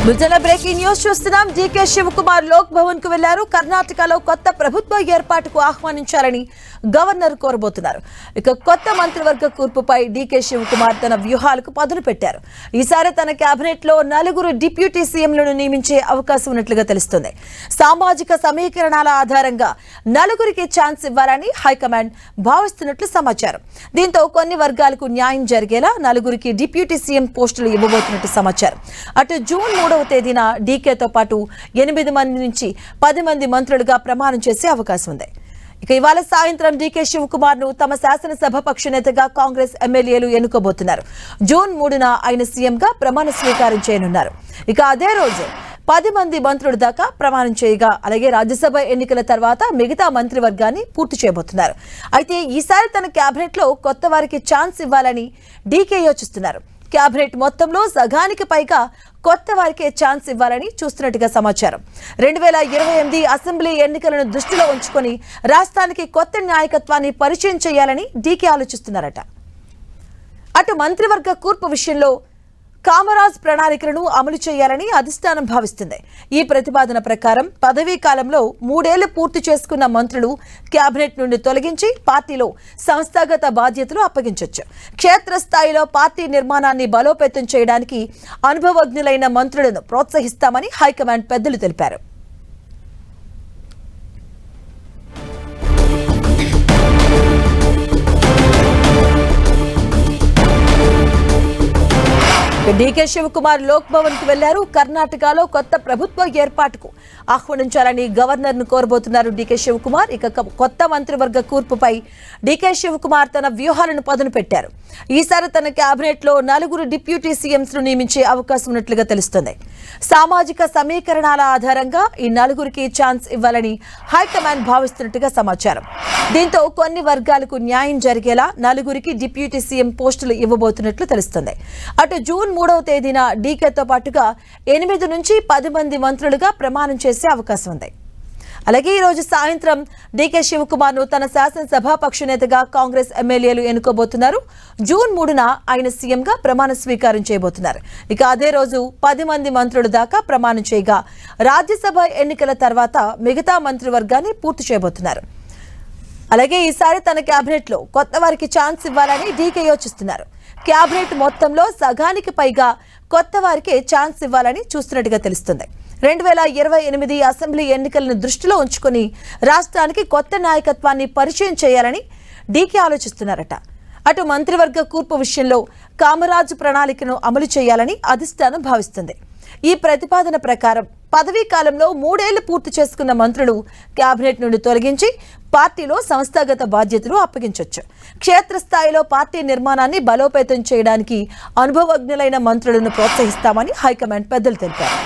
Bulletin breaking news చూస్తున్నాం. DK Shivakumar Lok Bhavan కు వెళ్లారు. కర్ణాటకలో కొత్త ప్రభుత్వ ఏర్పాటుకు ఆహ్వానించాలని గవర్నర్ కోరబోతున్నారు. ఇక కొత్త మంత్రివర్గ కూర్పుపై డీకే శివకుమార్ తన వ్యూహాలకు పదును పెట్టారు. ఈసారి తన కేబినెట్ లో 4 డిప్యూటీ సీఎంలను నియమించే అవకాశం ఉన్నట్లుగా తెలుస్తుంది. సామాజిక సమీకరణాల ఆధారంగా 4కి ఛాన్స్ ఇవ్వాలని హైకమాండ్ భావిస్తున్నట్లు సమాచారం. దీంతో కొన్ని వర్గాలకు న్యాయం జరిగేలా 4కి డిప్యూటీ సీఎం పోస్టులు ఇవ్వబోతున్నట్టు సమాచారం. అటు జూన్ 3వ తేదీన డీకేతో పాటు 8 మంది నుంచి 10 మంది మంత్రులుగా ప్రమాణం చేసే అవకాశం ఉంది. ఇక ఇవాళ సాయంత్రం డీకే శివకుమార్ ను తమ శాసనసభ పక్ష నేతగా కాంగ్రెస్ ఎమ్మెల్యేలు ఎన్నుకోబోతున్నారు. జూన్ 3న ఆయన సీఎంగా ప్రమాణ స్వీకారం చేయనున్నారు. ఇక అదే రోజు 10 మంది మంత్రుల దాకా ప్రమాణం చేయగా, అలాగే రాజ్యసభ ఎన్నికల తర్వాత మిగతా మంత్రివర్గాన్ని పూర్తి చేయబోతున్నారు. అయితే ఈసారి తన కేబినెట్ లో కొత్త వారికి ఛాన్స్ ఇవ్వాలని డీకే యోచిస్తున్నారు. కేబినెట్ మొత్తంలో సగానికి పైగా కొత్త వారికే ఛాన్స్ ఇవ్వాలని చూస్తున్నట్టుగా సమాచారం. 2028 అసెంబ్లీ ఎన్నికలను దృష్టిలో ఉంచుకొని రాష్ట్రానికి కొత్త నాయకత్వాన్ని పరిచయం చేయాలని డీకే ఆలోచిస్తున్నారట. అటు మంత్రివర్గ కూర్పు విషయంలో కామరాజ్ ప్రణాళికలను అమలు చేయాలని అధిష్టానం భావిస్తుంది. ఈ ప్రతిపాదన ప్రకారం పదవీ కాలంలో 3 ఏళ్లు పూర్తి చేసుకున్న మంత్రులు కేబినెట్ నుండి తొలగించి పార్టీలో సంస్థాగత బాధ్యతలు అప్పగించవచ్చు. క్షేత్రస్థాయిలో పార్టీ నిర్మాణాన్ని బలోపేతం చేయడానికి అనుభవజ్ఞులైన మంత్రులను ప్రోత్సహిస్తామని హైకమాండ్ పెద్దలు తెలిపారు. డీకే శివకుమార్ లోక్ భవన్ కు వెళ్లారు. కర్ణాటకలో కొత్త ప్రభుత్వ ఏర్పాటుకు ఆహ్వానించాలని గవర్నర్ ను కోరబోతున్నారు డీకే శివకుమార్. ఇక కొత్త మంత్రివర్గ కూర్పుపై డీకే శివకుమార్ తన వ్యూహాలను పదును పెట్టారు. ఈసారి తన కేబినెట్ లో 4 డిప్యూటీ సీఎంస్ ను నియమించే అవకాశం ఉన్నట్లుగా తెలుస్తుంది. సామాజిక సమీకరణాల ఆధారంగా ఈ 4కి ఛాన్స్ ఇవ్వాలని హైకమాండ్ భావిస్తున్నట్టుగా సమాచారం. దీంతో కొన్ని వర్గాలకు న్యాయం జరిగేలా 4కి డిప్యూటీ సీఎం పోస్టులు ఇవ్వబోతున్నట్లు తెలుస్తుంది. అటు జూన్ 3వ తేదీన డీకేతో పాటుగా 8 నుంచి 10 మంది మంత్రులుగా ప్రమాణం చేసే అవకాశం ఉంది. అలాగే ఈ రోజు సాయంత్రం డీకే శివకుమార్ ను తన శాసనసభ పక్ష నేతగా కాంగ్రెస్ ఎమ్మెల్యేలు ఎన్నుకోబోతున్నారు. జూన్ 3న ఆయన సీఎంగా ప్రమాణ స్వీకారం చేయబోతున్నారు. ఇక అదే రోజు 10 మంది మంత్రుల దాకా ప్రమాణం చేయగా, రాజ్యసభ ఎన్నికల తర్వాత మిగతా మంత్రివర్గాన్ని పూర్తి చేయబోతున్నారు. అలాగే ఈసారి తన కేబినెట్ లో కొత్త వారికి ఛాన్స్ ఇవ్వాలని డీకే యోచిస్తున్నారు. కేబినెట్ మొత్తంలో సగానికి పైగా కొత్త వారికి ఛాన్స్ ఇవ్వాలని చూస్తున్నట్టుగా తెలుస్తుంది. 2028 అసెంబ్లీ ఎన్నికలను దృష్టిలో ఉంచుకొని రాష్ట్రానికి కొత్త నాయకత్వాన్ని పరిచయం చేయాలని డీకే ఆలోచిస్తున్నారట. అటు మంత్రివర్గ కూర్పు విషయంలో కామరాజు ప్రణాళికను అమలు చేయాలని అధిష్టానం భావిస్తుంది. ఈ ప్రతిపాదన ప్రకారం పదవీ కాలంలో 3 ఏళ్లు పూర్తి చేసుకున్న మంత్రులు కేబినెట్ నుండి తొలగించి పార్టీలో సంస్థాగత బాధ్యతలు అప్పగించవచ్చు. క్షేత్రస్థాయిలో పార్టీ నిర్మాణాన్ని బలోపేతం చేయడానికి అనుభవజ్ఞులైన మంత్రులను ప్రోత్సహిస్తామని హైకమాండ్ పెద్దలు తెలిపారు.